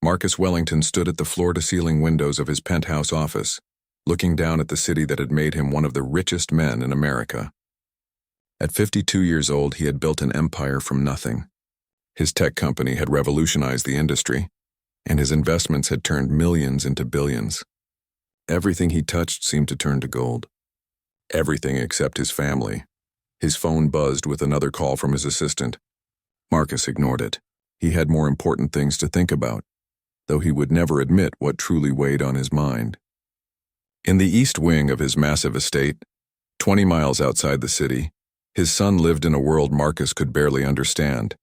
Marcus Wellington stood at the floor-to-ceiling windows of his penthouse office, looking down at the city that had made him one of the richest men in America. At 52 years old, he had built an empire from nothing. His tech company had revolutionized the industry, and his investments had turned millions into billions. Everything he touched seemed to turn to gold. Everything except his family. His phone buzzed with another call from his assistant. Marcus ignored it. He had more important things to think about, though he would never admit what truly weighed on his mind. In the east wing of his massive estate, 20 miles outside the city, his son lived in a world Marcus could barely understand.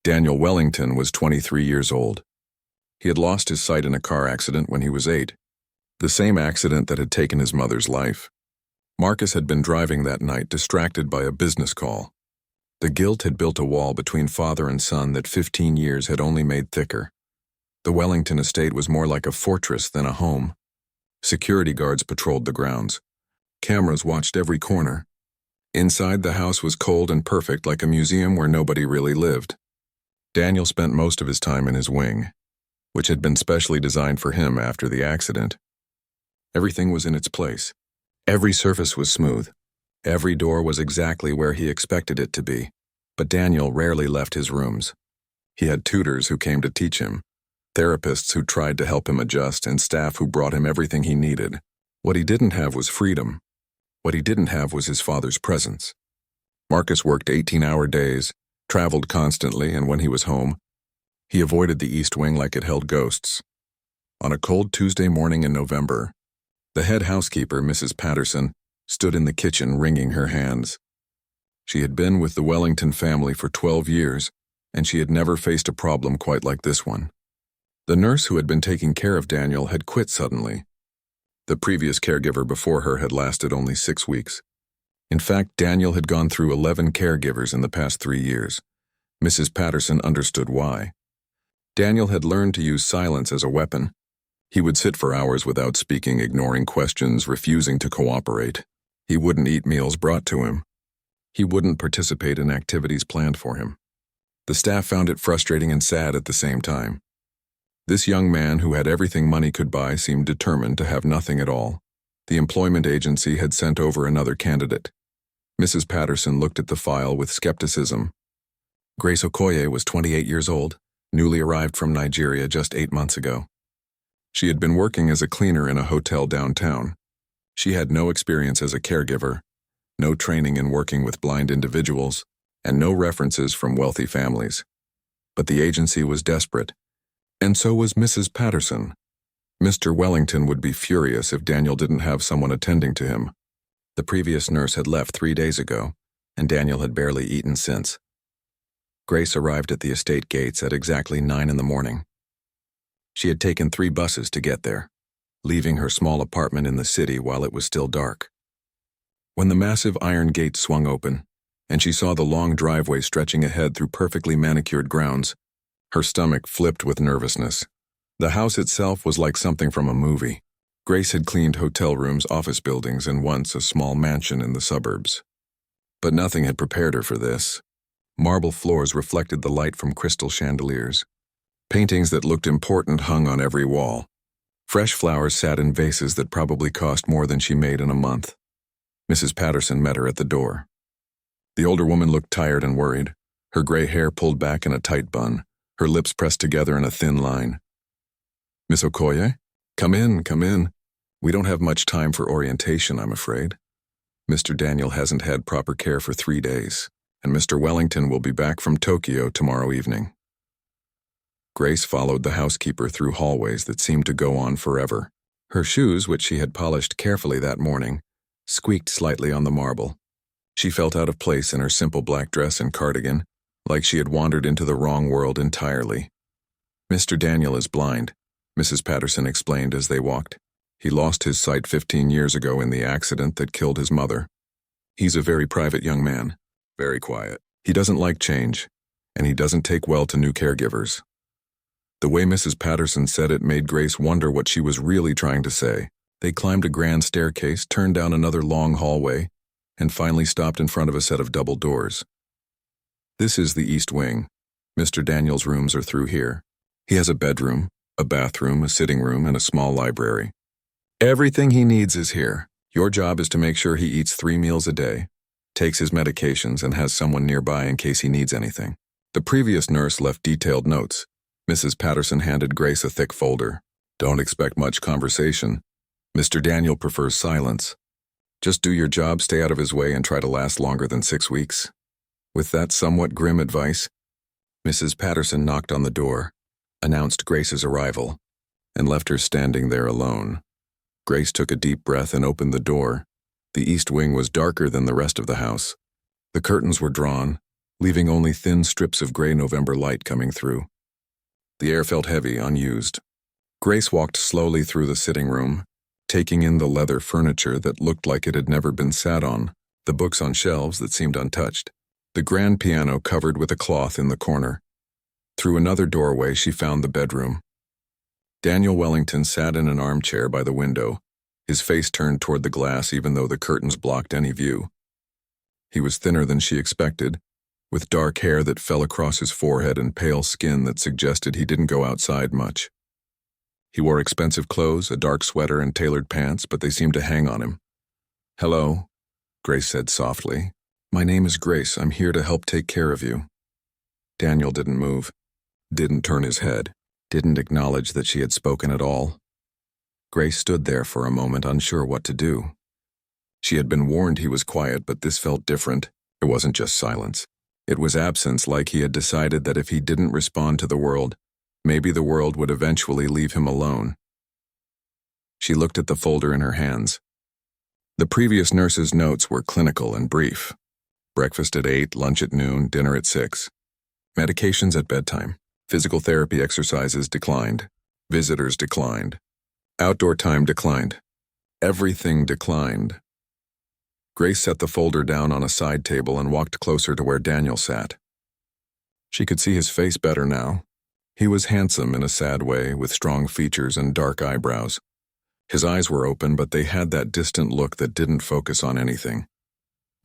Daniel Wellington was 23 years old. He had lost his sight in a car accident when he was 8, the same accident that had taken his mother's life. Marcus had been driving that night, distracted by a business call. The guilt had built a wall between father and son that 15 years had only made thicker. The Wellington estate was more like a fortress than a home. Security guards patrolled the grounds. Cameras watched every corner. Inside, the house was cold and perfect, like a museum where nobody really lived. Daniel spent most of his time in his wing, which had been specially designed for him after the accident. Everything was in its place. Every surface was smooth. Every door was exactly where he expected it to be. But Daniel rarely left his rooms. He had tutors who came to teach him, therapists who tried to help him adjust, and staff who brought him everything he needed. What he didn't have was freedom. What he didn't have was his father's presence. Marcus worked 18-hour days, traveled constantly, and when he was home, he avoided the East Wing like it held ghosts. On a cold Tuesday morning in November, the head housekeeper, Mrs. Patterson, stood in the kitchen wringing her hands. She had been with the Wellington family for 12 years, and she had never faced a problem quite like this one. The nurse who had been taking care of Daniel had quit suddenly. The previous caregiver before her had lasted only 6 weeks. In fact, Daniel had gone through 11 caregivers in the past 3 years. Mrs. Patterson understood why. Daniel had learned to use silence as a weapon. He would sit for hours without speaking, ignoring questions, refusing to cooperate. He wouldn't eat meals brought to him. He wouldn't participate in activities planned for him. The staff found it frustrating and sad at the same time. This young man who had everything money could buy seemed determined to have nothing at all. The employment agency had sent over another candidate. Mrs. Patterson looked at the file with skepticism. Grace Okoye was 28 years old, newly arrived from Nigeria just 8 months ago. She had been working as a cleaner in a hotel downtown. She had no experience as a caregiver, no training in working with blind individuals, and no references from wealthy families. But the agency was desperate, and so was Mrs. Patterson. Mr. Wellington would be furious if Daniel didn't have someone attending to him. The previous nurse had left 3 days ago, and Daniel had barely eaten since. Grace arrived at the estate gates at exactly 9 in the morning. She had taken 3 buses to get there, leaving her small apartment in the city while it was still dark. When the massive iron gate swung open, and she saw the long driveway stretching ahead through perfectly manicured grounds, her stomach flipped with nervousness. The house itself was like something from a movie. Grace had cleaned hotel rooms, office buildings, and once a small mansion in the suburbs. But nothing had prepared her for this. Marble floors reflected the light from crystal chandeliers. Paintings that looked important hung on every wall. Fresh flowers sat in vases that probably cost more than she made in a month. Mrs. Patterson met her at the door. The older woman looked tired and worried, her gray hair pulled back in a tight bun, her lips pressed together in a thin line. "Miss Okoye? Come in, come in. We don't have much time for orientation, I'm afraid. Mr. Daniel hasn't had proper care for 3 days, and Mr. Wellington will be back from Tokyo tomorrow evening." Grace followed the housekeeper through hallways that seemed to go on forever. Her shoes, which she had polished carefully that morning, squeaked slightly on the marble. She felt out of place in her simple black dress and cardigan, like she had wandered into the wrong world entirely. "Mr. Daniel is blind," Mrs. Patterson explained as they walked. "He lost his sight 15 years ago in the accident that killed his mother. He's a very private young man, very quiet. He doesn't like change, and he doesn't take well to new caregivers." The way Mrs. Patterson said it made Grace wonder what she was really trying to say. They climbed a grand staircase, turned down another long hallway, and finally stopped in front of a set of double doors. "This is the East Wing. Mr. Daniel's rooms are through here. He has a bedroom, a bathroom, a sitting room, and a small library. Everything he needs is here. Your job is to make sure he eats 3 meals a day, takes his medications, and has someone nearby in case he needs anything. The previous nurse left detailed notes. Mrs. Patterson handed Grace a thick folder. Don't expect much conversation. Mr. Daniel prefers silence. Just do your job, stay out of his way, and try to last longer than 6 weeks. With that somewhat grim advice, Mrs. Patterson knocked on the door, announced Grace's arrival, and left her standing there alone. Grace took a deep breath and opened the door. The east wing was darker than the rest of the house. The curtains were drawn, leaving only thin strips of gray November light coming through. The air felt heavy, unused. Grace walked slowly through the sitting room, taking in the leather furniture that looked like it had never been sat on, the books on shelves that seemed untouched, the grand piano covered with a cloth in the corner. Through another doorway, she found the bedroom. Daniel Wellington sat in an armchair by the window, his face turned toward the glass even though the curtains blocked any view. He was thinner than she expected, with dark hair that fell across his forehead and pale skin that suggested he didn't go outside much. He wore expensive clothes, a dark sweater and tailored pants, but they seemed to hang on him. "Hello," Grace said softly. "My name is Grace. I'm here to help take care of you." Daniel didn't move, didn't turn his head, didn't acknowledge that she had spoken at all. Grace stood there for a moment, unsure what to do. She had been warned he was quiet, but this felt different. It wasn't just silence. It was absence, like he had decided that if he didn't respond to the world, maybe the world would eventually leave him alone. She looked at the folder in her hands. The previous nurse's notes were clinical and brief. Breakfast at 8, lunch at noon, dinner at 6. Medications at bedtime. Physical therapy exercises declined. Visitors declined. Outdoor time declined. Everything declined. Grace set the folder down on a side table and walked closer to where Daniel sat. She could see his face better now. He was handsome in a sad way, with strong features and dark eyebrows. His eyes were open, but they had that distant look that didn't focus on anything.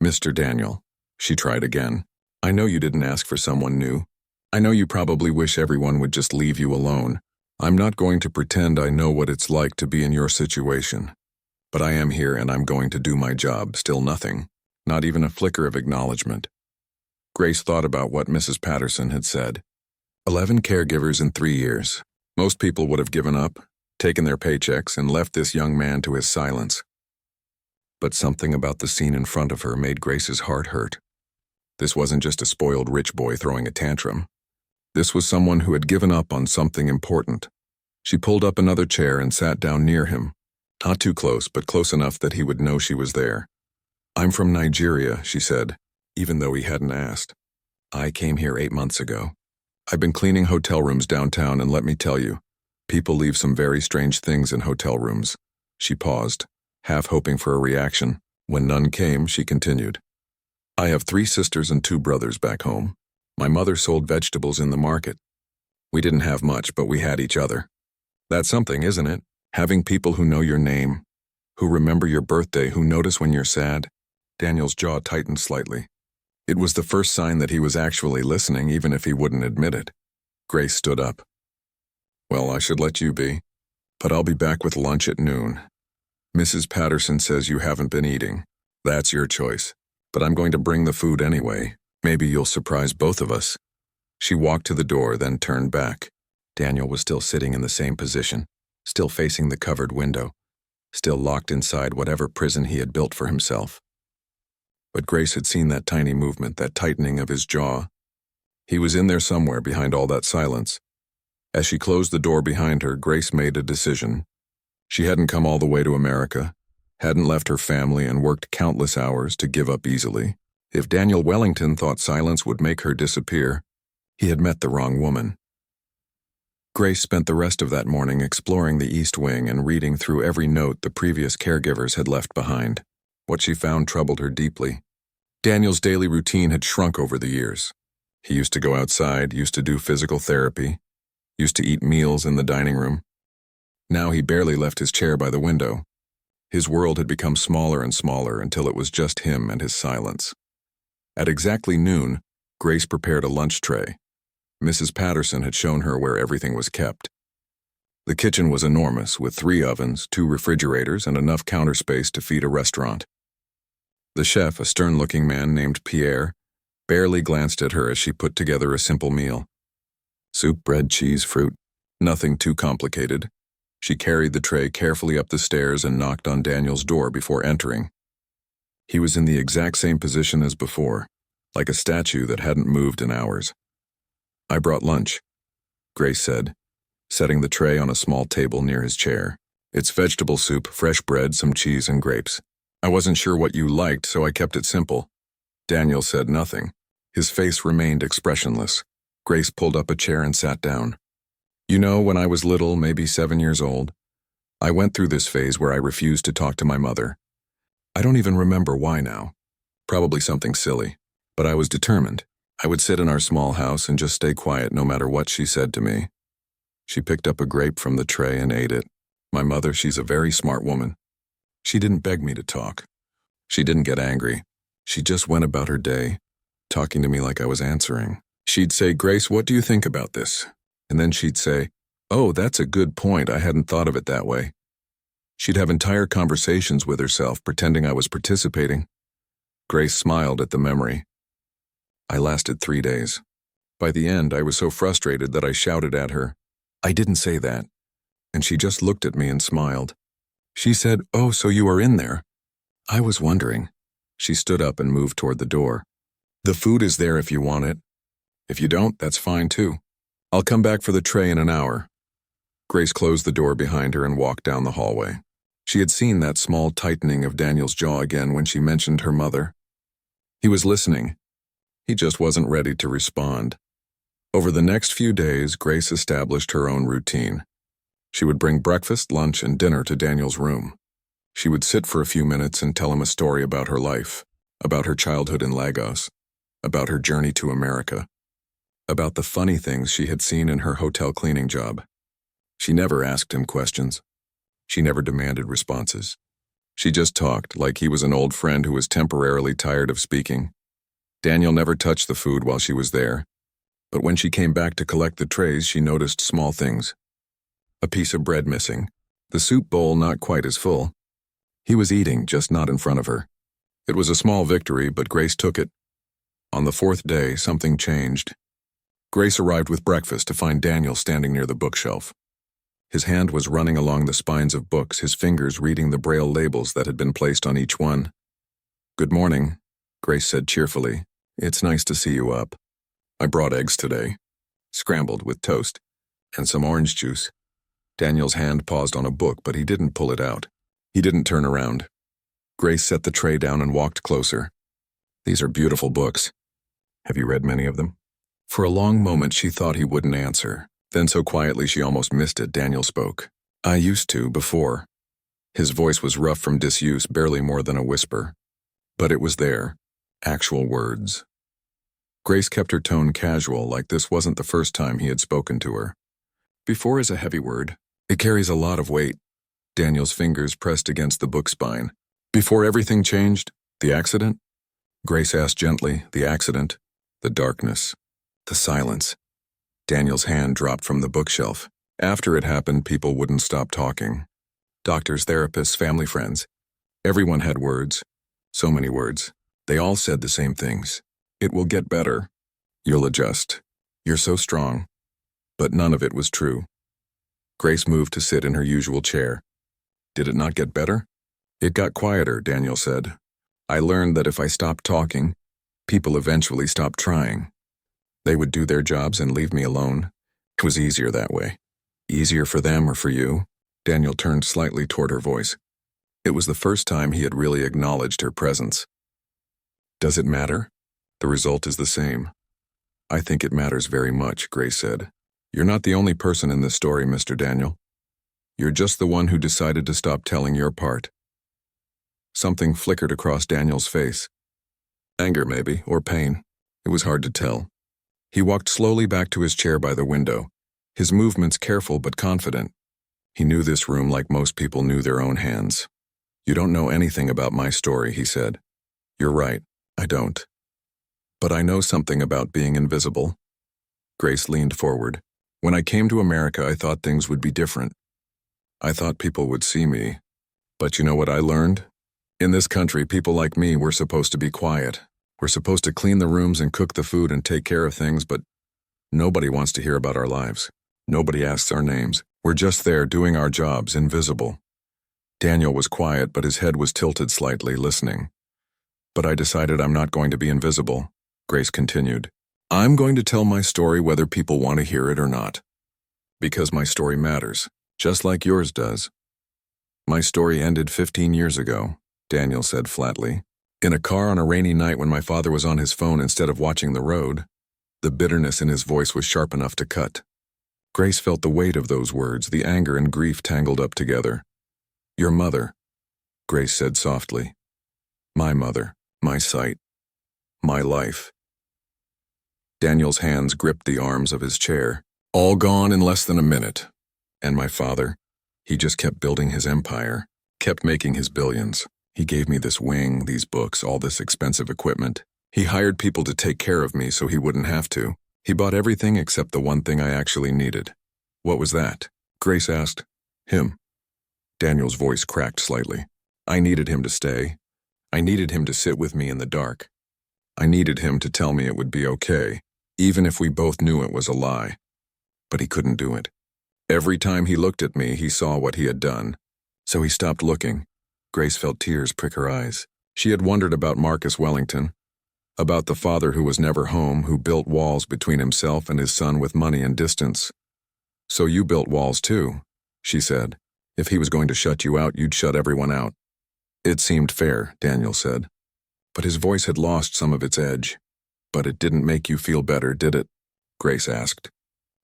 "Mr. Daniel," she tried again, "I know you didn't ask for someone new. I know you probably wish everyone would just leave you alone. I'm not going to pretend I know what it's like to be in your situation. But I am here and I'm going to do my job." Still nothing. Not even a flicker of acknowledgement. Grace thought about what Mrs. Patterson had said. 11 caregivers in 3 years. Most people would have given up, taken their paychecks, and left this young man to his silence. But something about the scene in front of her made Grace's heart hurt. This wasn't just a spoiled rich boy throwing a tantrum. This was someone who had given up on something important. She pulled up another chair and sat down near him. Not too close, but close enough that he would know she was there. "I'm from Nigeria," she said, even though he hadn't asked. "I came here 8 months ago. I've been cleaning hotel rooms downtown, and let me tell you, people leave some very strange things in hotel rooms." She paused, half hoping for a reaction. When none came, she continued. "I have 3 sisters and 2 brothers back home. My mother sold vegetables in the market. We didn't have much, but we had each other. That's something, isn't it? Having people who know your name, who remember your birthday, who notice when you're sad." Daniel's jaw tightened slightly. It was the first sign that he was actually listening, even if he wouldn't admit it. Grace stood up. "Well, I should let you be, but I'll be back with lunch at noon. Mrs. Patterson says you haven't been eating. That's your choice, but I'm going to bring the food anyway. Maybe you'll surprise both of us." She walked to the door, then turned back. Daniel was still sitting in the same position, still facing the covered window, still locked inside whatever prison he had built for himself. But Grace had seen that tiny movement, that tightening of his jaw. He was in there somewhere behind all that silence. As she closed the door behind her, Grace made a decision. She hadn't come all the way to America, hadn't left her family and worked countless hours to give up easily. If Daniel Wellington thought silence would make her disappear, he had met the wrong woman. Grace spent the rest of that morning exploring the East Wing and reading through every note the previous caregivers had left behind. What she found troubled her deeply. Daniel's daily routine had shrunk over the years. He used to go outside, used to do physical therapy, used to eat meals in the dining room. Now he barely left his chair by the window. His world had become smaller and smaller until it was just him and his silence. At exactly noon, Grace prepared a lunch tray. Mrs. Patterson had shown her where everything was kept. The kitchen was enormous, with 3 ovens, 2 refrigerators, and enough counter space to feed a restaurant. The chef, a stern-looking man named Pierre, barely glanced at her as she put together a simple meal. Soup, bread, cheese, fruit. Nothing too complicated. She carried the tray carefully up the stairs and knocked on Daniel's door before entering. He was in the exact same position as before, like a statue that hadn't moved in hours. "I brought lunch," Grace said, setting the tray on a small table near his chair. "It's vegetable soup, fresh bread, some cheese, and grapes. I wasn't sure what you liked, so I kept it simple." Daniel said nothing. His face remained expressionless. Grace pulled up a chair and sat down. "You know, when I was little, maybe 7 years old, I went through this phase where I refused to talk to my mother. I don't even remember why now. Probably something silly. But I was determined. I would sit in our small house and just stay quiet no matter what she said to me." She picked up a grape from the tray and ate it. "My mother, she's a very smart woman. She didn't beg me to talk. She didn't get angry. She just went about her day, talking to me like I was answering. She'd say, 'Grace, what do you think about this?' And then she'd say, 'Oh, that's a good point. I hadn't thought of it that way.' She'd have entire conversations with herself, pretending I was participating." Grace smiled at the memory. "I lasted 3 days. By the end, I was so frustrated that I shouted at her, 'I didn't say that.' And she just looked at me and smiled. She said, 'Oh, so you are in there?' I was wondering." She stood up and moved toward the door. "The food is there if you want it. If you don't, that's fine too. I'll come back for the tray in an hour." Grace closed the door behind her and walked down the hallway. She had seen that small tightening of Daniel's jaw again when she mentioned her mother. He was listening. He just wasn't ready to respond. Over the next few days, Grace established her own routine. She would bring breakfast, lunch, and dinner to Daniel's room. She would sit for a few minutes and tell him a story about her life, about her childhood in Lagos, about her journey to America, about the funny things she had seen in her hotel cleaning job. She never asked him questions. She never demanded responses. She just talked like he was an old friend who was temporarily tired of speaking. Daniel never touched the food while she was there, but when she came back to collect the trays, she noticed small things. A piece of bread missing, the soup bowl not quite as full. He was eating, just not in front of her. It was a small victory, but Grace took it. On the 4th day, something changed. Grace arrived with breakfast to find Daniel standing near the bookshelf. His hand was running along the spines of books, his fingers reading the braille labels that had been placed on each one. "Good morning," Grace said cheerfully. "It's nice to see you up. I brought eggs today, scrambled with toast, and some orange juice." Daniel's hand paused on a book, but he didn't pull it out. He didn't turn around. Grace set the tray down and walked closer. "These are beautiful books. Have you read many of them?" For a long moment she thought he wouldn't answer. Then so quietly she almost missed it, Daniel spoke. "I used to, before." His voice was rough from disuse, barely more than a whisper. But it was there. Actual words. Grace kept her tone casual, like this wasn't the first time he had spoken to her. "Before is a heavy word. It carries a lot of weight." Daniel's fingers pressed against the book spine. "Before everything changed? The accident?" Grace asked gently. "The accident? The darkness? The silence?" Daniel's hand dropped from the bookshelf. "After it happened, people wouldn't stop talking. Doctors, therapists, family friends. Everyone had words. So many words. They all said the same things. 'It will get better. You'll adjust. You're so strong.' But none of it was true." Grace moved to sit in her usual chair. "Did it not get better?" "It got quieter," Daniel said. "I learned that if I stopped talking, people eventually stopped trying. They would do their jobs and leave me alone. It was easier that way." "Easier for them or for you?" Daniel turned slightly toward her voice. It was the first time he had really acknowledged her presence. "Does it matter? The result is the same." "I think it matters very much," Grace said. "You're not the only person in this story, Mr. Daniel. You're just the one who decided to stop telling your part." Something flickered across Daniel's face. Anger, maybe, or pain. It was hard to tell. He walked slowly back to his chair by the window, his movements careful but confident. He knew this room like most people knew their own hands. "You don't know anything about my story," he said. "You're right, I don't. But I know something about being invisible." Grace leaned forward. "When I came to America, I thought things would be different. I thought people would see me. But you know what I learned? In this country, people like me were supposed to be quiet. We're supposed to clean the rooms and cook the food and take care of things, but nobody wants to hear about our lives. Nobody asks our names. We're just there doing our jobs, invisible. Daniel was quiet, but his head was tilted slightly, listening. But I decided I'm not going to be invisible, Grace continued. I'm going to tell my story whether people want to hear it or not. Because my story matters, just like yours does. My story ended 15 years ago, Daniel said flatly. In a car on a rainy night when my father was on his phone instead of watching the road. The bitterness in his voice was sharp enough to cut. Grace felt the weight of those words, the anger and grief tangled up together. Your mother, Grace said softly. My mother, my sight, my life. Daniel's hands gripped the arms of his chair. All gone in less than a minute. And my father, he just kept building his empire, kept making his billions. He gave me this wing, these books, all this expensive equipment. He hired people to take care of me so he wouldn't have to. He bought everything except the one thing I actually needed. What was that? Grace asked. Him. Daniel's voice cracked slightly. I needed him to stay. I needed him to sit with me in the dark. I needed him to tell me it would be okay, even if we both knew it was a lie. But he couldn't do it. Every time he looked at me, he saw what he had done. So he stopped looking. Grace felt tears prick her eyes. She had wondered about Marcus Wellington, about the father who was never home, who built walls between himself and his son with money and distance. So you built walls too, she said. If he was going to shut you out, you'd shut everyone out. It seemed fair, Daniel said. But his voice had lost some of its edge. But it didn't make you feel better, did it? Grace asked.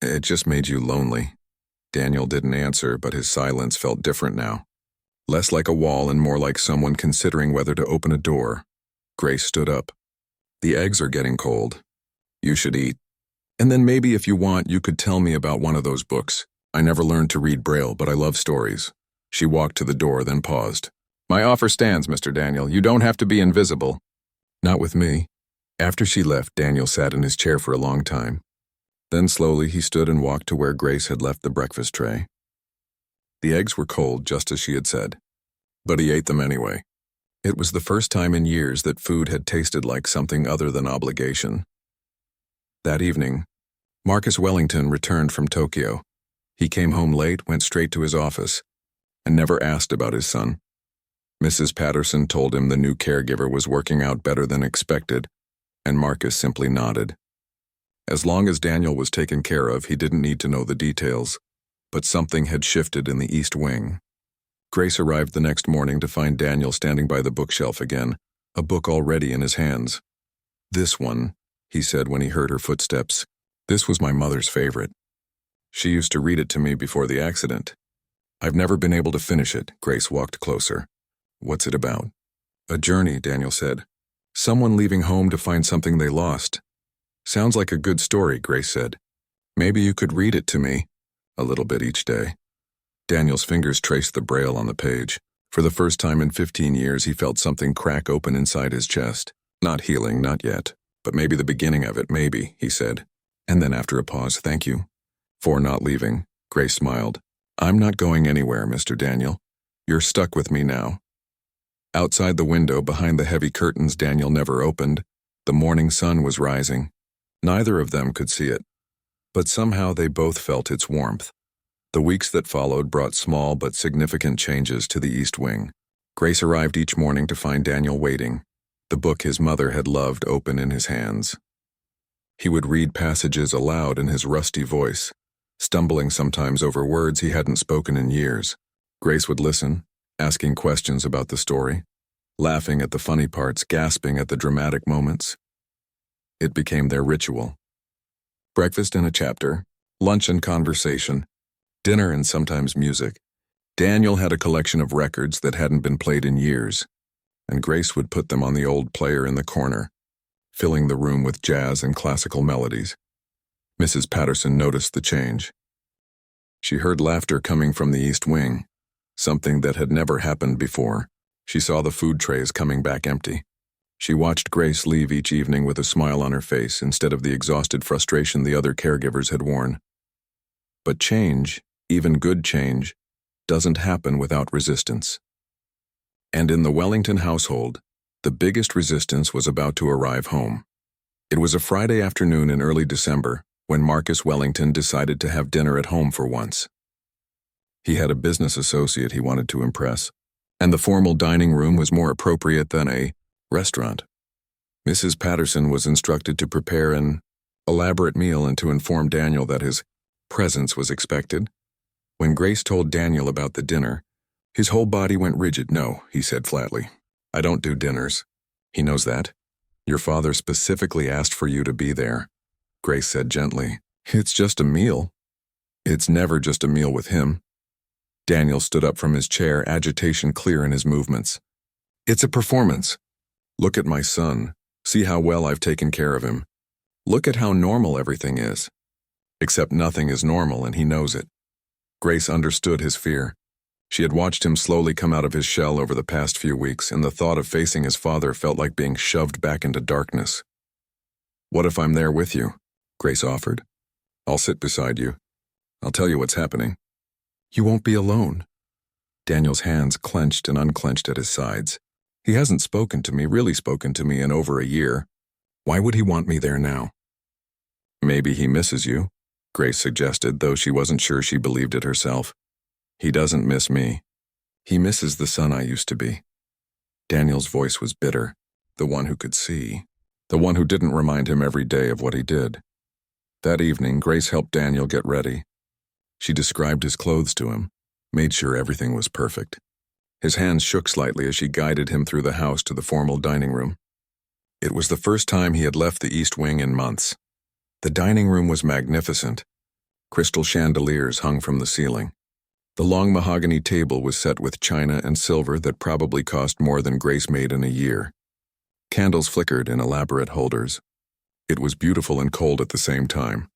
It just made you lonely. Daniel didn't answer, but his silence felt different now. Less like a wall and more like someone considering whether to open a door. Grace stood up. The eggs are getting cold. You should eat. And then maybe if you want, you could tell me about one of those books. I never learned to read Braille, but I love stories. She walked to the door, then paused. My offer stands, Mr. Daniel. You don't have to be invisible. Not with me. After she left, Daniel sat in his chair for a long time. Then slowly he stood and walked to where Grace had left the breakfast tray. The eggs were cold, just as she had said. But he ate them anyway. It was the first time in years that food had tasted like something other than obligation. That evening, Marcus Wellington returned from Tokyo. He came home late, went straight to his office, and never asked about his son. Mrs. Patterson told him the new caregiver was working out better than expected, and Marcus simply nodded. As long as Daniel was taken care of, he didn't need to know the details. But something had shifted in the East Wing. Grace arrived the next morning to find Daniel standing by the bookshelf again, a book already in his hands. This one, he said when he heard her footsteps. This was my mother's favorite. She used to read it to me before the accident. I've never been able to finish it. Grace walked closer. What's it about? A journey, Daniel said. Someone leaving home to find something they lost. Sounds like a good story, Grace said. Maybe you could read it to me. A little bit each day. Daniel's fingers traced the braille on the page. For the first time in 15 years, he felt something crack open inside his chest. Not healing, not yet. But maybe the beginning of it, maybe, he said. And then after a pause, thank you. For not leaving, Grace smiled. I'm not going anywhere, Mr. Daniel. You're stuck with me now. Outside the window, behind the heavy curtains Daniel never opened, the morning sun was rising. Neither of them could see it. But somehow they both felt its warmth. The weeks that followed brought small but significant changes to the East Wing. Grace arrived each morning to find Daniel waiting, the book his mother had loved open in his hands. He would read passages aloud in his rusty voice, stumbling sometimes over words he hadn't spoken in years. Grace would listen, asking questions about the story, laughing at the funny parts, gasping at the dramatic moments. It became their ritual. Breakfast and a chapter, lunch and conversation, dinner and sometimes music. Daniel had a collection of records that hadn't been played in years, and Grace would put them on the old player in the corner, filling the room with jazz and classical melodies. Mrs. Patterson noticed the change. She heard laughter coming from the East Wing, something that had never happened before. She saw the food trays coming back empty. She watched Grace leave each evening with a smile on her face instead of the exhausted frustration the other caregivers had worn. But change, even good change, doesn't happen without resistance. And in the Wellington household, the biggest resistance was about to arrive home. It was a Friday afternoon in early December when Marcus Wellington decided to have dinner at home for once. He had a business associate he wanted to impress, and the formal dining room was more appropriate than a restaurant. Mrs. Patterson was instructed to prepare an elaborate meal and to inform Daniel that his presence was expected. When Grace told Daniel about the dinner, his whole body went rigid. "No," he said flatly. "I don't do dinners." "He knows that. Your father specifically asked for you to be there," Grace said gently. "It's just a meal." "It's never just a meal with him." Daniel stood up from his chair, agitation clear in his movements. "It's a performance. Look at my son. See how well I've taken care of him. Look at how normal everything is. Except nothing is normal, and he knows it." Grace understood his fear. She had watched him slowly come out of his shell over the past few weeks, and the thought of facing his father felt like being shoved back into darkness. "What if I'm there with you?" Grace offered. "I'll sit beside you. I'll tell you what's happening." "You won't be alone." Daniel's hands clenched and unclenched at his sides. "He hasn't really spoken to me in over a year. Why would he want me there now?" "Maybe he misses you," Grace suggested, though she wasn't sure she believed it herself. "He doesn't miss me. He misses the son I used to be." Daniel's voice was bitter, the one who could see, the one who didn't remind him every day of what he did. That evening, Grace helped Daniel get ready. She described his clothes to him, made sure everything was perfect. His hands shook slightly as she guided him through the house to the formal dining room. It was the first time he had left the East Wing in months. The dining room was magnificent. Crystal chandeliers hung from the ceiling. The long mahogany table was set with china and silver that probably cost more than Grace made in a year. Candles flickered in elaborate holders. It was beautiful and cold at the same time.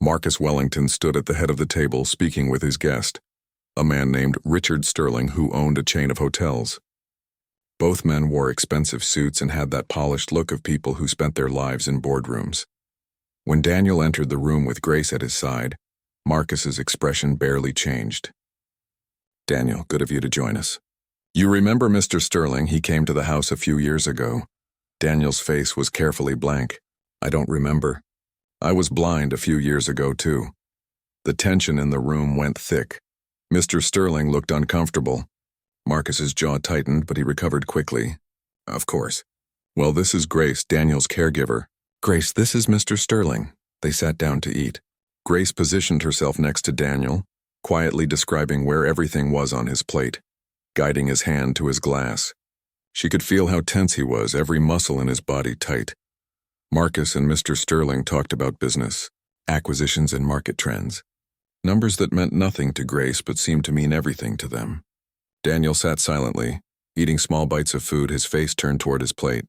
Marcus Wellington stood at the head of the table speaking with his guest, a man named Richard Sterling who owned a chain of hotels. Both men wore expensive suits and had that polished look of people who spent their lives in boardrooms. When Daniel entered the room with Grace at his side, Marcus's expression barely changed. "Daniel, good of you to join us. You remember Mr. Sterling? He came to the house a few years ago." Daniel's face was carefully blank. "I don't remember. I was blind a few years ago, too." The tension in the room went thick. Mr. Sterling looked uncomfortable. Marcus's jaw tightened, but he recovered quickly. "Of course. Well, this is Grace, Daniel's caregiver." "Grace, this is Mr. Sterling." They sat down to eat. Grace positioned herself next to Daniel, quietly describing where everything was on his plate, guiding his hand to his glass. She could feel how tense he was, every muscle in his body tight. Marcus and Mr. Sterling talked about business, acquisitions and market trends. Numbers that meant nothing to Grace but seemed to mean everything to them. Daniel sat silently, eating small bites of food, his face turned toward his plate.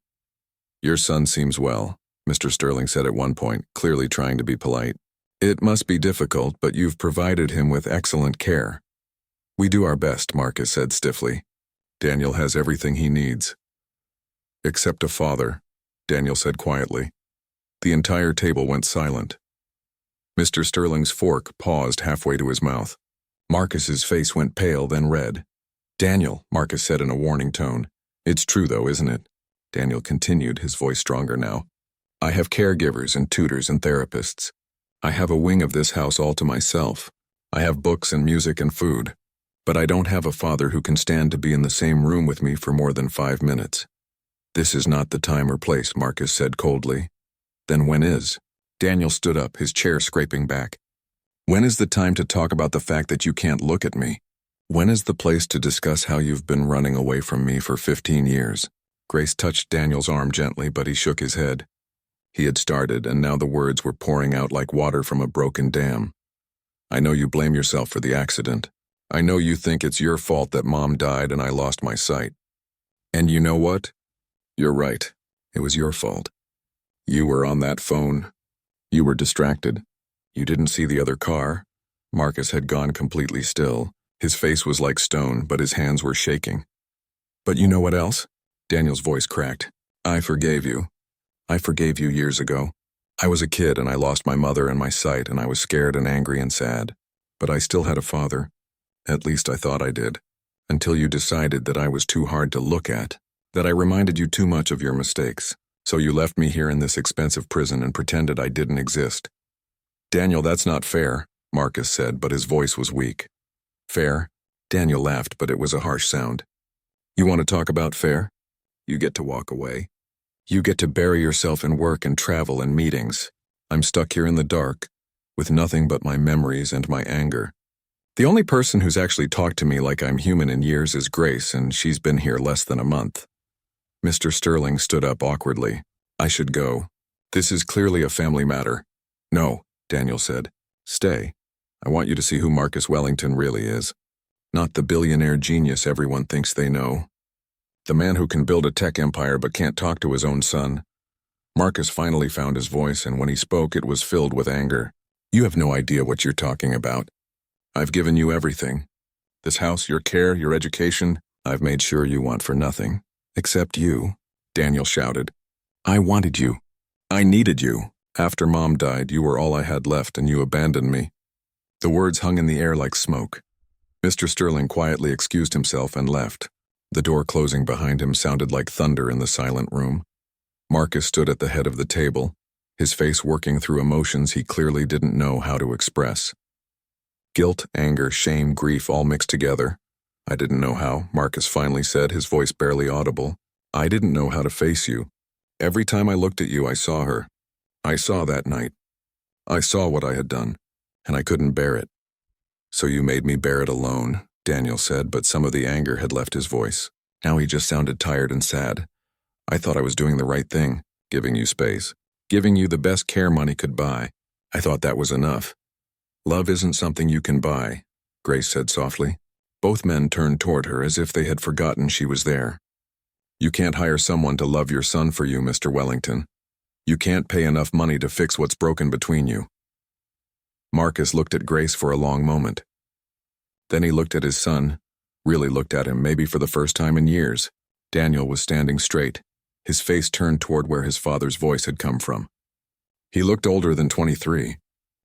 "Your son seems well," Mr. Sterling said at one point, clearly trying to be polite. "It must be difficult, but you've provided him with excellent care." "We do our best," Marcus said stiffly. "Daniel has everything he needs." "Except a father," Daniel said quietly. The entire table went silent. Mr. Sterling's fork paused halfway to his mouth. Marcus's face went pale, then red. "Daniel," Marcus said in a warning tone. "It's true though, isn't it?" Daniel continued, his voice stronger now. "I have caregivers and tutors and therapists. I have a wing of this house all to myself. I have books and music and food. But I don't have a father who can stand to be in the same room with me for more than 5 minutes." "This is not the time or place," Marcus said coldly. "Then when is?" Daniel stood up, his chair scraping back. "When is the time to talk about the fact that you can't look at me? When is the place to discuss how you've been running away from me for 15 years? Grace touched Daniel's arm gently, but he shook his head. He had started, and now the words were pouring out like water from a broken dam. "I know you blame yourself for the accident. I know you think it's your fault that Mom died and I lost my sight. And you know what? You're right. It was your fault. You were on that phone. You were distracted. You didn't see the other car." Marcus had gone completely still. His face was like stone, but his hands were shaking. "But you know what else?" Daniel's voice cracked. "I forgave you. I forgave you years ago. I was a kid and I lost my mother and my sight and I was scared and angry and sad. But I still had a father. At least I thought I did. Until you decided that I was too hard to look at, that I reminded you too much of your mistakes. So you left me here in this expensive prison and pretended I didn't exist. Daniel, that's not fair, Marcus said, but his voice was weak. Fair? Daniel laughed, but it was a harsh sound. You want to talk about fair? You get to walk away. You get to bury yourself in work and travel and meetings. I'm stuck here in the dark, with nothing but my memories and my anger. The only person who's actually talked to me like I'm human in years is Grace, and she's been here less than a month. Mr. Sterling stood up awkwardly. I should go. This is clearly a family matter. No, Daniel said. Stay. I want you to see who Marcus Wellington really is. Not the billionaire genius everyone thinks they know. The man who can build a tech empire but can't talk to his own son. Marcus finally found his voice, and when he spoke, it was filled with anger. You have no idea what you're talking about. I've given you everything. This house, your care, your education, I've made sure you want for nothing. Except you, Daniel shouted. I wanted you. I needed you. After Mom died, you were all I had left, and you abandoned me. The words hung in the air like smoke. Mr. Sterling quietly excused himself and left. The door closing behind him sounded like thunder in the silent room. Marcus stood at the head of the table, his face working through emotions he clearly didn't know how to express. Guilt, anger, shame, grief all mixed together. I didn't know how, Marcus finally said, his voice barely audible. I didn't know how to face you. Every time I looked at you, I saw her. I saw that night. I saw what I had done, and I couldn't bear it. So you made me bear it alone, Daniel said, but some of the anger had left his voice. Now he just sounded tired and sad. I thought I was doing the right thing, giving you space, giving you the best care money could buy. I thought that was enough. Love isn't something you can buy, Grace said softly. Both men turned toward her as if they had forgotten she was there. You can't hire someone to love your son for you, Mr. Wellington. You can't pay enough money to fix what's broken between you. Marcus looked at Grace for a long moment. Then he looked at his son, really looked at him maybe for the first time in years. Daniel was standing straight, his face turned toward where his father's voice had come from. He looked older than 23.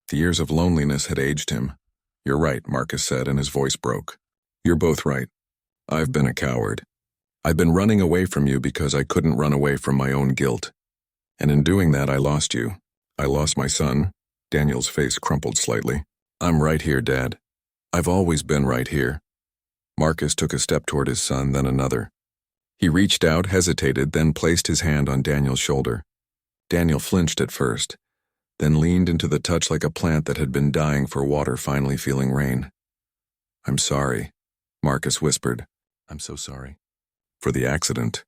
The years of loneliness had aged him. You're right, Marcus said, and his voice broke. You're both right. I've been a coward. I've been running away from you because I couldn't run away from my own guilt. And in doing that, I lost you. I lost my son. Daniel's face crumpled slightly. I'm right here, Dad. I've always been right here. Marcus took a step toward his son, then another. He reached out, hesitated, then placed his hand on Daniel's shoulder. Daniel flinched at first, then leaned into the touch like a plant that had been dying for water finally feeling rain. I'm sorry, Marcus whispered. I'm so sorry. For the accident.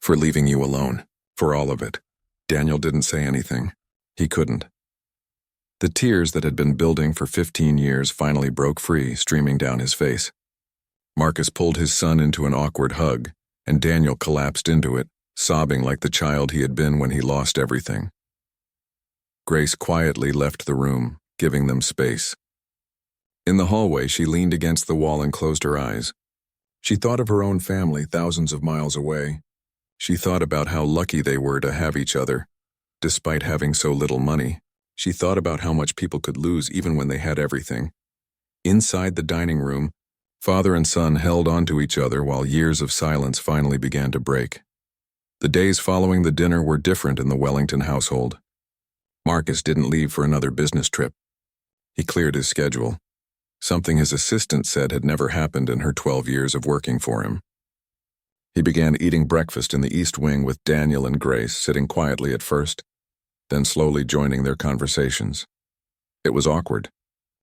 For leaving you alone. For all of it. Daniel didn't say anything. He couldn't. The tears that had been building for 15 years finally broke free, streaming down his face. Marcus pulled his son into an awkward hug, and Daniel collapsed into it, sobbing like the child he had been when he lost everything. Grace quietly left the room, giving them space. In the hallway, she leaned against the wall and closed her eyes. She thought of her own family thousands of miles away. She thought about how lucky they were to have each other, despite having so little money. She thought about how much people could lose even when they had everything. Inside the dining room, father and son held onto each other while years of silence finally began to break. The days following the dinner were different in the Wellington household. Marcus didn't leave for another business trip. He cleared his schedule, something his assistant said had never happened in her 12 years of working for him. He began eating breakfast in the East Wing with Daniel and Grace, sitting quietly at first, then slowly joining their conversations. It was awkward.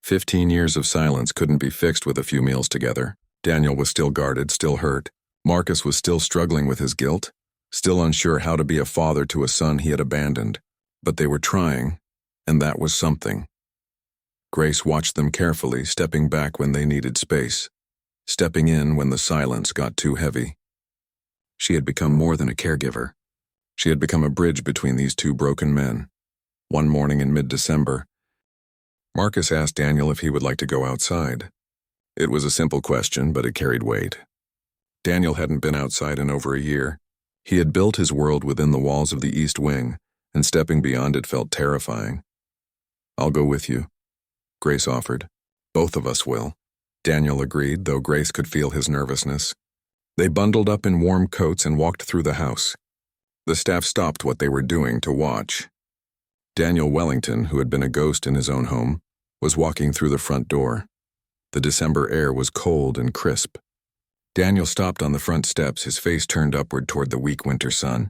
15 years of silence couldn't be fixed with a few meals together. Daniel was still guarded, still hurt. Marcus was still struggling with his guilt, still unsure how to be a father to a son he had abandoned. But they were trying, and that was something. Grace watched them carefully, stepping back when they needed space, stepping in when the silence got too heavy. She had become more than a caregiver. She had become a bridge between these two broken men. One morning in mid-December, Marcus asked Daniel if he would like to go outside. It was a simple question, but it carried weight. Daniel hadn't been outside in over a year. He had built his world within the walls of the East Wing, and stepping beyond it felt terrifying. I'll go with you, Grace offered. Both of us will. Daniel agreed, though Grace could feel his nervousness. They bundled up in warm coats and walked through the house. The staff stopped what they were doing to watch. Daniel Wellington, who had been a ghost in his own home, was walking through the front door. The December air was cold and crisp. Daniel stopped on the front steps, his face turned upward toward the weak winter sun.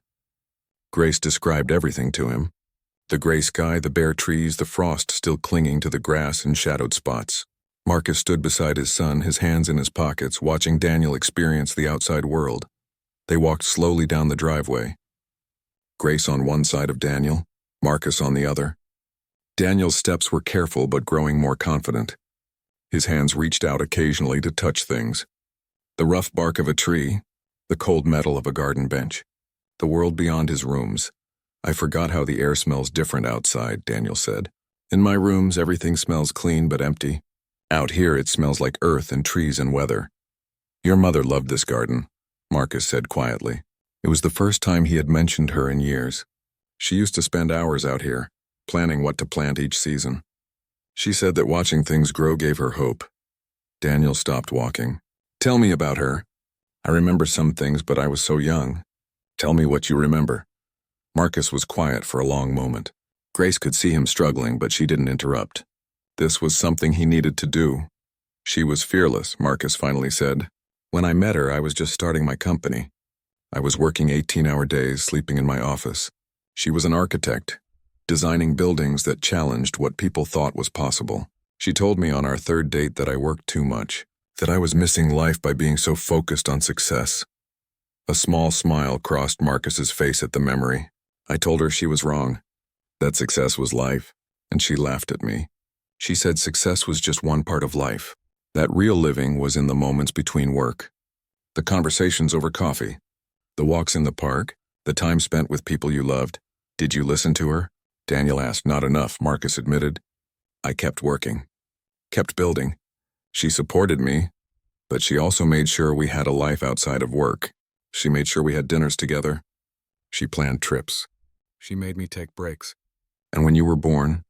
Grace described everything to him. The gray sky, the bare trees, the frost still clinging to the grass in shadowed spots. Marcus stood beside his son, his hands in his pockets, watching Daniel experience the outside world. They walked slowly down the driveway. Grace on one side of Daniel, Marcus on the other. Daniel's steps were careful but growing more confident. His hands reached out occasionally to touch things. The rough bark of a tree, the cold metal of a garden bench, the world beyond his rooms. "I forgot how the air smells different outside," Daniel said. "In my rooms, everything smells clean but empty. Out here, it smells like earth and trees and weather." "Your mother loved this garden," Marcus said quietly. It was the first time he had mentioned her in years. "She used to spend hours out here, planning what to plant each season. She said that watching things grow gave her hope." Daniel stopped walking. "Tell me about her. I remember some things, but I was so young. Tell me what you remember." Marcus was quiet for a long moment. Grace could see him struggling, but she didn't interrupt. This was something he needed to do. "She was fearless," Marcus finally said. "When I met her, I was just starting my company. I was working 18-hour days, sleeping in my office. She was an architect, designing buildings that challenged what people thought was possible. She told me on our third date that I worked too much, that I was missing life by being so focused on success." A small smile crossed Marcus's face at the memory. "I told her she was wrong, that success was life, and she laughed at me. She said success was just one part of life, that real living was in the moments between work. The conversations over coffee, the walks in the park, the time spent with people you loved. Did you listen to her?" Daniel asked. "Not enough," Marcus admitted. "I kept working, kept building. She supported me, but she also made sure we had a life outside of work. She made sure we had dinners together. She planned trips. She made me take breaks. And when you were born,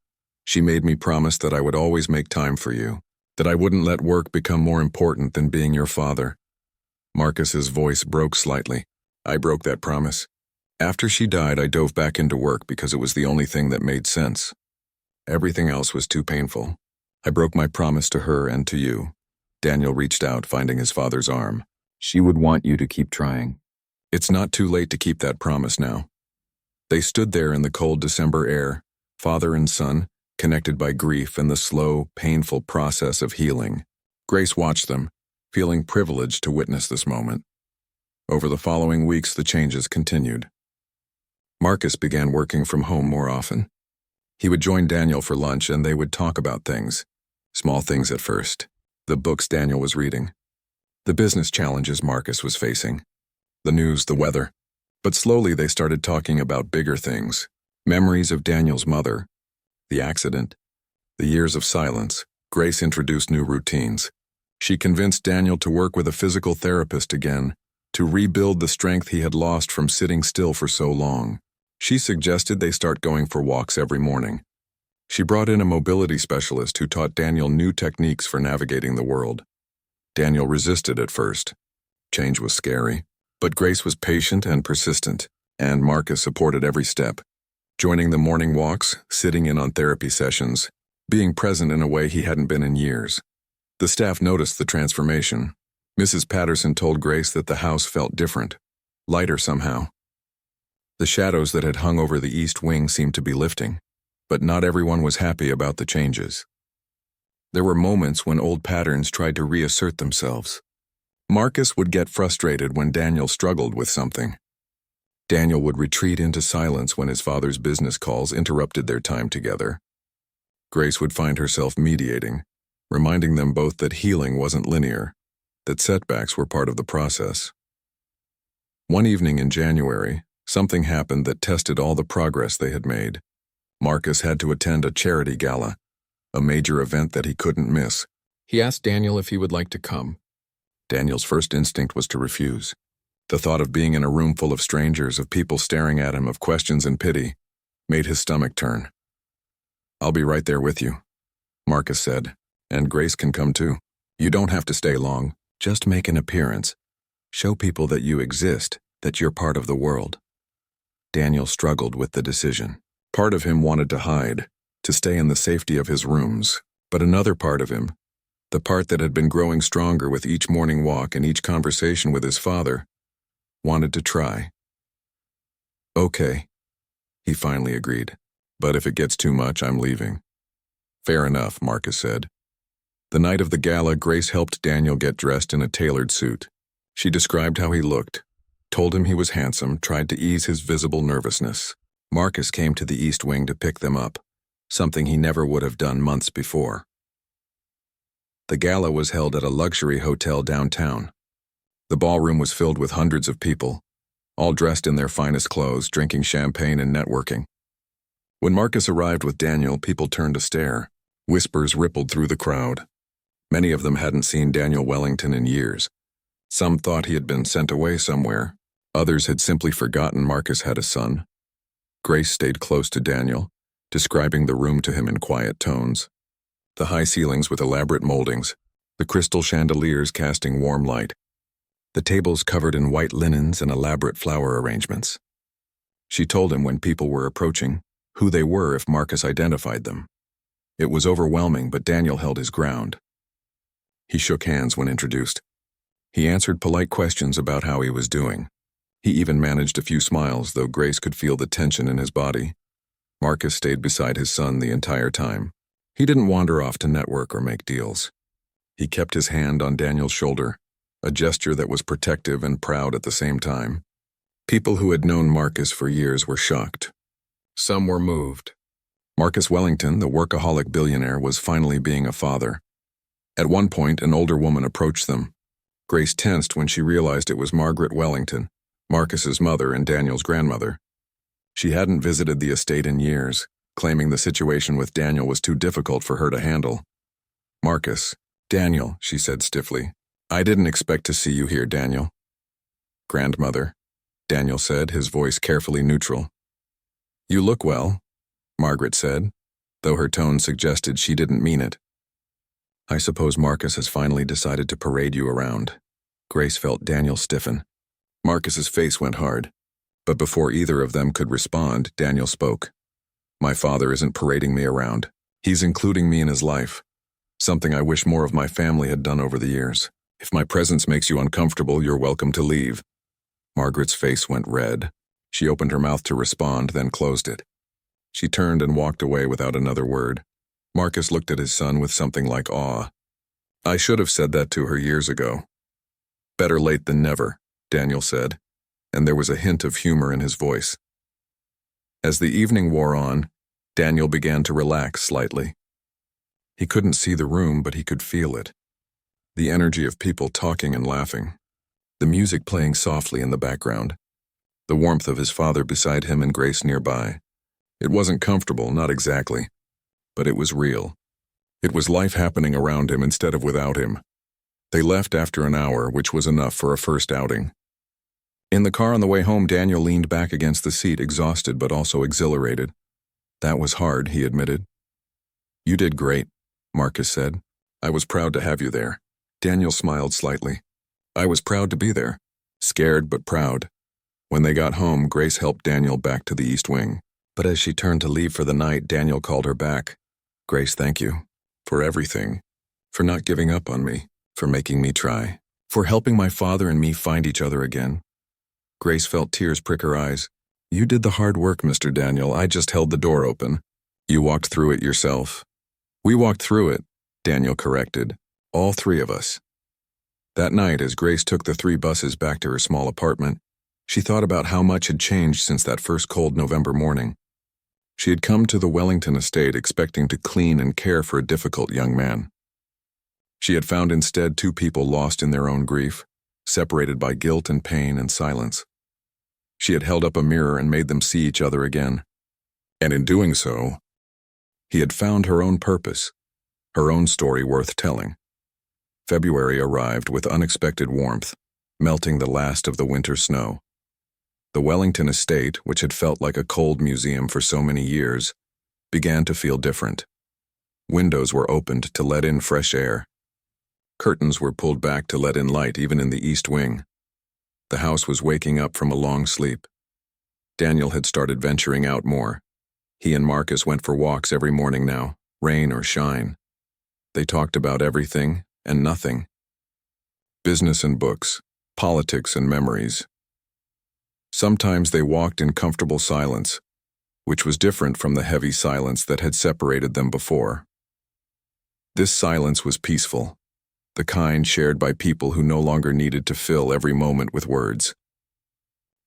she made me promise that I would always make time for you, that I wouldn't let work become more important than being your father." Marcus's voice broke slightly. "I broke that promise. After she died, I dove back into work because it was the only thing that made sense. Everything else was too painful. I broke my promise to her and to you." Daniel reached out, finding his father's arm. "She would want you to keep trying. It's not too late to keep that promise now." They stood there in the cold December air, father and son, connected by grief and the slow, painful process of healing. Grace watched them, feeling privileged to witness this moment. Over the following weeks, the changes continued. Marcus began working from home more often. He would join Daniel for lunch and they would talk about things. Small things at first. The books Daniel was reading. The business challenges Marcus was facing. The news, the weather. But slowly they started talking about bigger things. Memories of Daniel's mother. The accident. The years of silence. Grace introduced new routines. She convinced Daniel to work with a physical therapist again, to rebuild the strength he had lost from sitting still for so long. She suggested they start going for walks every morning. She brought in a mobility specialist who taught Daniel new techniques for navigating the world. Daniel resisted at first. Change was scary. But Grace was patient and persistent, and Marcus supported every step. Joining the morning walks, sitting in on therapy sessions, being present in a way he hadn't been in years. The staff noticed the transformation. Mrs. Patterson told Grace that the house felt different, lighter somehow. The shadows that had hung over the east wing seemed to be lifting, but not everyone was happy about the changes. There were moments when old patterns tried to reassert themselves. Marcus would get frustrated when Daniel struggled with something. Daniel would retreat into silence when his father's business calls interrupted their time together. Grace would find herself mediating, reminding them both that healing wasn't linear, that setbacks were part of the process. One evening in January, something happened that tested all the progress they had made. Marcus had to attend a charity gala, a major event that he couldn't miss. He asked Daniel if he would like to come. Daniel's first instinct was to refuse. The thought of being in a room full of strangers, of people staring at him, of questions and pity, made his stomach turn. "I'll be right there with you," Marcus said, "and Grace can come too." You don't have to stay long. Just make an appearance. Show people that you exist, that you're part of the world. Daniel struggled with the decision. Part of him wanted to hide, to stay in the safety of his rooms, but another part of him, the part that had been growing stronger with each morning walk and each conversation with his father, wanted to try. Okay, he finally agreed. But if it gets too much, I'm leaving. Fair enough, Marcus said. The night of the gala, Grace helped Daniel get dressed in a tailored suit. She described how he looked, told him he was handsome, tried to ease his visible nervousness. Marcus came to the East Wing to pick them up, something he never would have done months before. The gala was held at a luxury hotel downtown. The ballroom was filled with hundreds of people, all dressed in their finest clothes, drinking champagne and networking. When Marcus arrived with Daniel, people turned to stare. Whispers rippled through the crowd. Many of them hadn't seen Daniel Wellington in years. Some thought he had been sent away somewhere. Others had simply forgotten Marcus had a son. Grace stayed close to Daniel, describing the room to him in quiet tones. The high ceilings with elaborate moldings, the crystal chandeliers casting warm light, the tables covered in white linens and elaborate flower arrangements. She told him when people were approaching, who they were if Marcus identified them. It was overwhelming, but Daniel held his ground. He shook hands when introduced. He answered polite questions about how he was doing. He even managed a few smiles, though Grace could feel the tension in his body. Marcus stayed beside his son the entire time. He didn't wander off to network or make deals. He kept his hand on Daniel's shoulder, a gesture that was protective and proud at the same time. People who had known Marcus for years were shocked. Some were moved. Marcus Wellington, the workaholic billionaire, was finally being a father. At one point, an older woman approached them. Grace tensed when she realized it was Margaret Wellington, Marcus's mother and Daniel's grandmother. She hadn't visited the estate in years, claiming the situation with Daniel was too difficult for her to handle. Marcus, Daniel, she said stiffly. I didn't expect to see you here, Daniel. Grandmother, Daniel said, his voice carefully neutral. You look well, Margaret said, though her tone suggested she didn't mean it. I suppose Marcus has finally decided to parade you around. Grace felt Daniel stiffen. Marcus's face went hard, but before either of them could respond, Daniel spoke. My father isn't parading me around. He's including me in his life, something I wish more of my family had done over the years. If my presence makes you uncomfortable, you're welcome to leave. Margaret's face went red. She opened her mouth to respond, then closed it. She turned and walked away without another word. Marcus looked at his son with something like awe. I should have said that to her years ago. Better late than never, Daniel said, and there was a hint of humor in his voice. As the evening wore on, Daniel began to relax slightly. He couldn't see the room, but he could feel it. The energy of people talking and laughing. The music playing softly in the background. The warmth of his father beside him and Grace nearby. It wasn't comfortable, not exactly, but it was real. It was life happening around him instead of without him. They left after an hour, which was enough for a first outing. In the car on the way home, Daniel leaned back against the seat, exhausted but also exhilarated. That was hard, he admitted. You did great, Marcus said. I was proud to have you there. Daniel smiled slightly. I was proud to be there. Scared but proud. When they got home, Grace helped Daniel back to the East Wing. But as she turned to leave for the night, Daniel called her back. Grace, thank you. For everything. For not giving up on me. For making me try. For helping my father and me find each other again. Grace felt tears prick her eyes. You did the hard work, Mr. Daniel. I just held the door open. You walked through it yourself. We walked through it, Daniel corrected. All three of us. That night, as Grace took the 3 buses back to her small apartment, she thought about how much had changed since that first cold November morning. She had come to the Wellington estate expecting to clean and care for a difficult young man. She had found instead 2 people lost in their own grief, separated by guilt and pain and silence. She had held up a mirror and made them see each other again. And in doing so, he had found her own purpose, her own story worth telling. February arrived with unexpected warmth, melting the last of the winter snow. The Wellington estate, which had felt like a cold museum for so many years, began to feel different. Windows were opened to let in fresh air. Curtains were pulled back to let in light even in the east wing. The house was waking up from a long sleep. Daniel had started venturing out more. He and Marcus went for walks every morning now, rain or shine. They talked about everything and nothing. Business and books, politics and memories. Sometimes they walked in comfortable silence, which was different from the heavy silence that had separated them before. This silence was peaceful, the kind shared by people who no longer needed to fill every moment with words.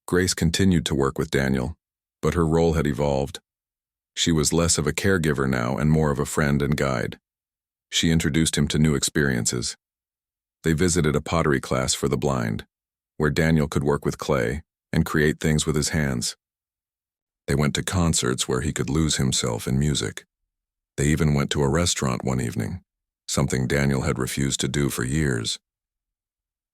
Grace continued to work with Daniel, but her role had evolved. She was less of a caregiver now and more of a friend and guide. She introduced him to new experiences. They visited a pottery class for the blind, where Daniel could work with clay and create things with his hands. They went to concerts where he could lose himself in music. They even went to a restaurant one evening, something Daniel had refused to do for years.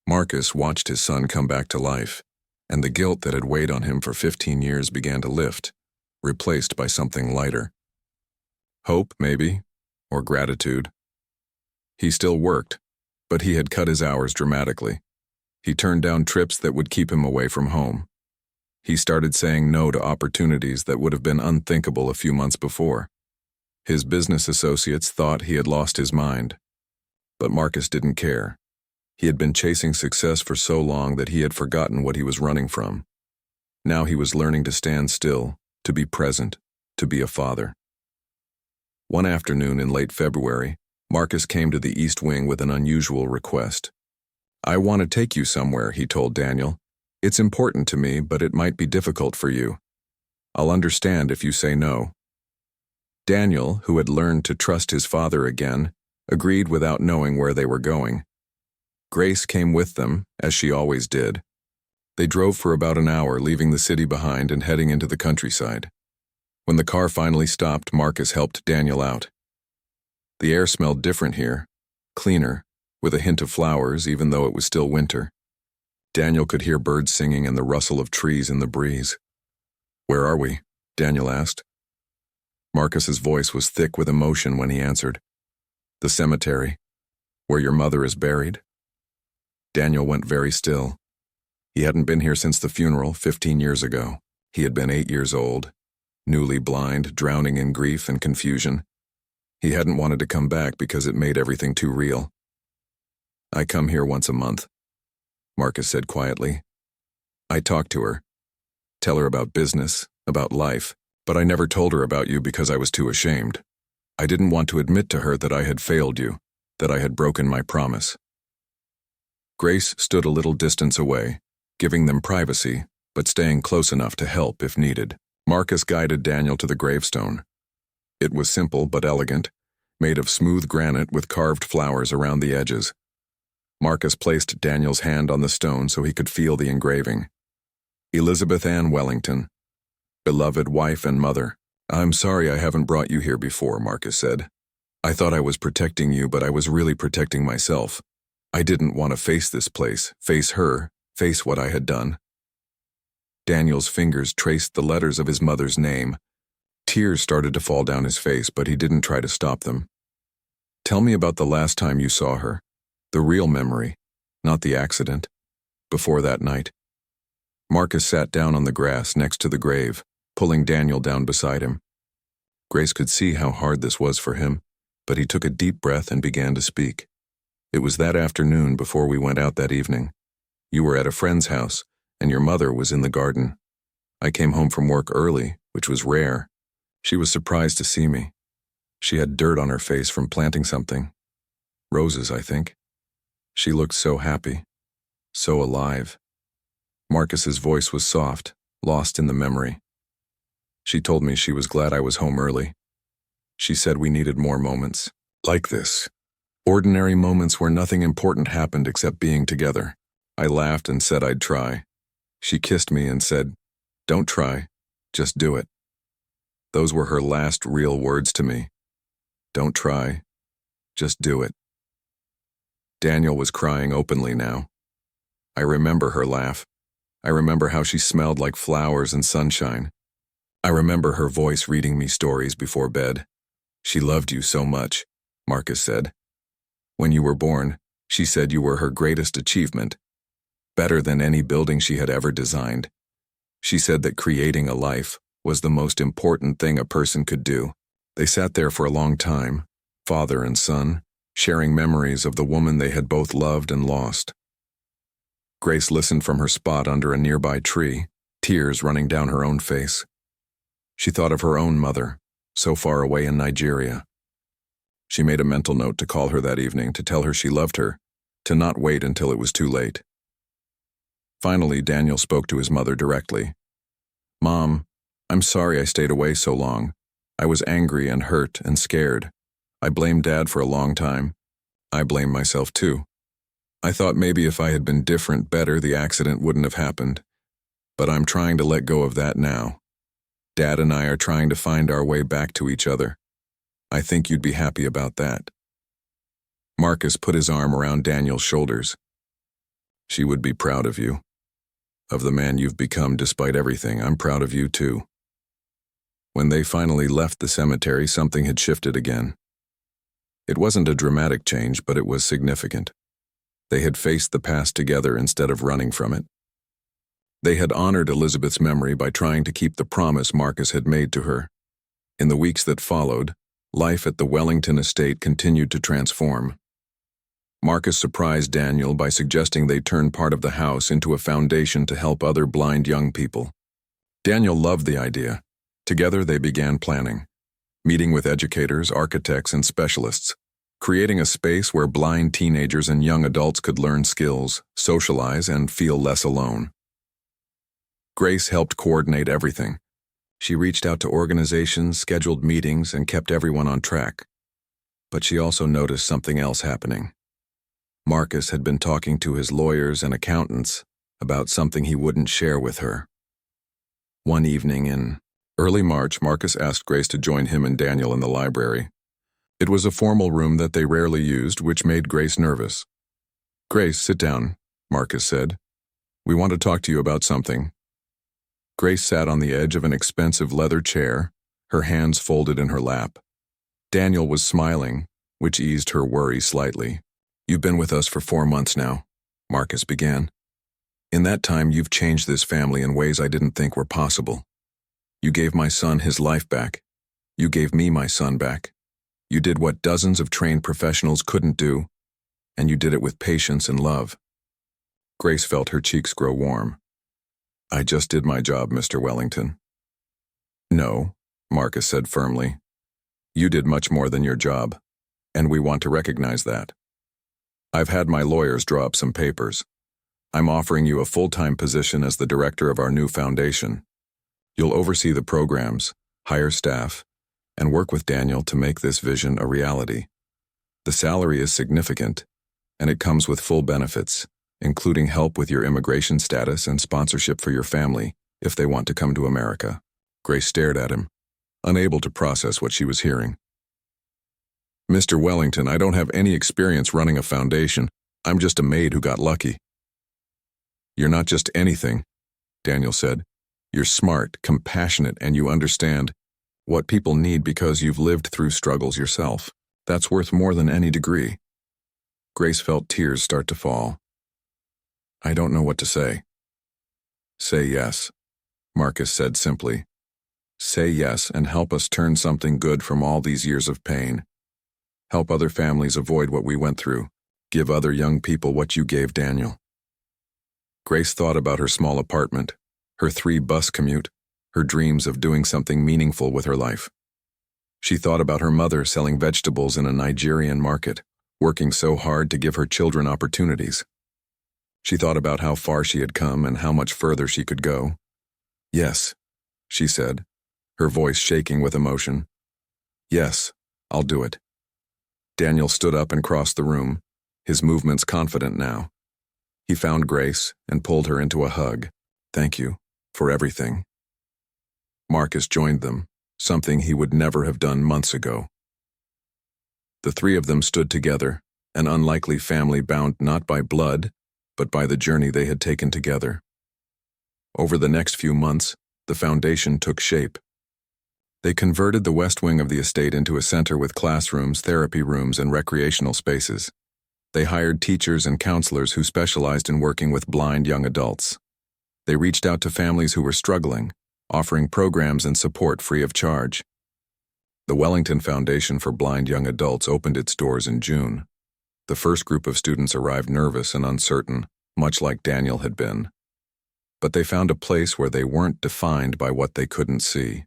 Marcus watched his son come back to life, and the guilt that had weighed on him for 15 years began to lift, replaced by something lighter. Hope, maybe, or gratitude. He still worked, but he had cut his hours dramatically. He turned down trips that would keep him away from home. He started saying no to opportunities that would have been unthinkable a few months before. His business associates thought he had lost his mind. But Marcus didn't care. He had been chasing success for so long that he had forgotten what he was running from. Now he was learning to stand still, to be present, to be a father. One afternoon in late February, Marcus came to the East Wing with an unusual request. "I want to take you somewhere," he told Daniel. "It's important to me, but it might be difficult for you. I'll understand if you say no." Daniel, who had learned to trust his father again, agreed without knowing where they were going. Grace came with them, as she always did. They drove for about an hour, leaving the city behind and heading into the countryside. When the car finally stopped, Marcus helped Daniel out. The air smelled different here, cleaner, with a hint of flowers even though it was still winter. Daniel could hear birds singing and the rustle of trees in the breeze. "Where are we?" Daniel asked. Marcus's voice was thick with emotion when he answered. "The cemetery, where your mother is buried." Daniel went very still. He hadn't been here since the funeral 15 years ago. He had been 8 years old, newly blind, drowning in grief and confusion. He hadn't wanted to come back because it made everything too real. "I come here once a month," Marcus said quietly. "I talk to her, tell her about business, about life, but I never told her about you because I was too ashamed. I didn't want to admit to her that I had failed you, that I had broken my promise." Grace stood a little distance away, giving them privacy, but staying close enough to help if needed. Marcus guided Daniel to the gravestone. It was simple but elegant, made of smooth granite with carved flowers around the edges. Marcus placed Daniel's hand on the stone so he could feel the engraving. "Elizabeth Ann Wellington, beloved wife and mother." "I'm sorry I haven't brought you here before," Marcus said. "I thought I was protecting you, but I was really protecting myself. I didn't want to face this place, face her, face what I had done." Daniel's fingers traced the letters of his mother's name. Tears started to fall down his face, but he didn't try to stop them. "Tell me about the last time you saw her. The real memory, not the accident. Before that night." Marcus sat down on the grass next to the grave, pulling Daniel down beside him. Grace could see how hard this was for him, but he took a deep breath and began to speak. "It was that afternoon before we went out that evening. You were at a friend's house, and your mother was in the garden. I came home from work early, which was rare. She was surprised to see me. She had dirt on her face from planting something. Roses, I think. She looked so happy, so alive." Marcus's voice was soft, lost in the memory. "She told me she was glad I was home early. She said we needed more moments like this. Ordinary moments where nothing important happened except being together. I laughed and said I'd try. She kissed me and said, 'Don't try, just do it.' Those were her last real words to me. Don't try, just do it." Daniel was crying openly now. I remember her laugh. I remember how she smelled like flowers and sunshine. I remember her voice reading me stories before bed. "She loved you so much," Marcus said. "When you were born, She said you were her greatest achievement, better than any building she had ever designed. She said that creating a life was the most important thing a person could do. They sat there for a long time, father and son, sharing memories of the woman they had both loved and lost. Grace listened from her spot under a nearby tree, tears running down her own face. She thought of her own mother, so far away in Nigeria. She made a mental note to call her that evening to tell her she loved her, to not wait until it was too late. Finally, Daniel spoke to his mother directly. "Mom, I'm sorry I stayed away so long. I was angry and hurt and scared. I blamed Dad for a long time. I blame myself too. I thought maybe if I had been different, better, the accident wouldn't have happened. But I'm trying to let go of that now. Dad and I are trying to find our way back to each other. I think you'd be happy about that." Marcus put his arm around Daniel's shoulders. "She would be proud of you. Of the man you've become despite everything. I'm proud of you too." When they finally left the cemetery, something had shifted again. It wasn't a dramatic change, but it was significant. They had faced the past together instead of running from it. They had honored Elizabeth's memory by trying to keep the promise Marcus had made to her. In the weeks that followed, life at the Wellington estate continued to transform. Marcus surprised Daniel by suggesting they turn part of the house into a foundation to help other blind young people. Daniel loved the idea. Together they began planning, meeting with educators, architects, and specialists, creating a space where blind teenagers and young adults could learn skills, socialize, and feel less alone. Grace helped coordinate everything. She reached out to organizations, scheduled meetings, and kept everyone on track. But she also noticed something else happening. Marcus had been talking to his lawyers and accountants about something he wouldn't share with her. One evening in early March, Marcus asked Grace to join him and Daniel in the library. It was a formal room that they rarely used, which made Grace nervous. "Grace, sit down," Marcus said. "We want to talk to you about something." Grace sat on the edge of an expensive leather chair, her hands folded in her lap. Daniel was smiling, which eased her worry slightly. "You've been with us for 4 months now," Marcus began. "In that time, you've changed this family in ways I didn't think were possible. You gave my son his life back. You gave me my son back. You did what dozens of trained professionals couldn't do, and you did it with patience and love." Grace felt her cheeks grow warm. "I just did my job, Mr. Wellington." "No," Marcus said firmly. "You did much more than your job, and we want to recognize that. I've had my lawyers draw up some papers. I'm offering you a full-time position as the director of our new foundation. You'll oversee the programs, hire staff, and work with Daniel to make this vision a reality. The salary is significant, and it comes with full benefits, including help with your immigration status and sponsorship for your family if they want to come to America." Grace stared at him, unable to process what she was hearing. "Mr. Wellington, I don't have any experience running a foundation. I'm just a maid who got lucky." "You're not just anything," Daniel said. "You're smart, compassionate, and you understand what people need because you've lived through struggles yourself. That's worth more than any degree." Grace felt tears start to fall. "I don't know what to say." "Say yes," Marcus said simply. "Say yes and help us turn something good from all these years of pain. Help other families avoid what we went through. Give other young people what you gave Daniel." Grace thought about her small apartment, her 3-bus commute, her dreams of doing something meaningful with her life. She thought about her mother selling vegetables in a Nigerian market, working so hard to give her children opportunities. She thought about how far she had come and how much further she could go. "Yes," she said, her voice shaking with emotion. "Yes, I'll do it." Daniel stood up and crossed the room, his movements confident now. He found Grace and pulled her into a hug. "Thank you for everything." Marcus joined them, something he would never have done months ago. The 3 of them stood together, an unlikely family bound not by blood, but by the journey they had taken together. Over the next few months, the foundation took shape. They converted the west wing of the estate into a center with classrooms, therapy rooms, and recreational spaces. They hired teachers and counselors who specialized in working with blind young adults. They reached out to families who were struggling, offering programs and support free of charge. The Wellington Foundation for Blind Young Adults opened its doors in June. The first group of students arrived nervous and uncertain, much like Daniel had been. But they found a place where they weren't defined by what they couldn't see.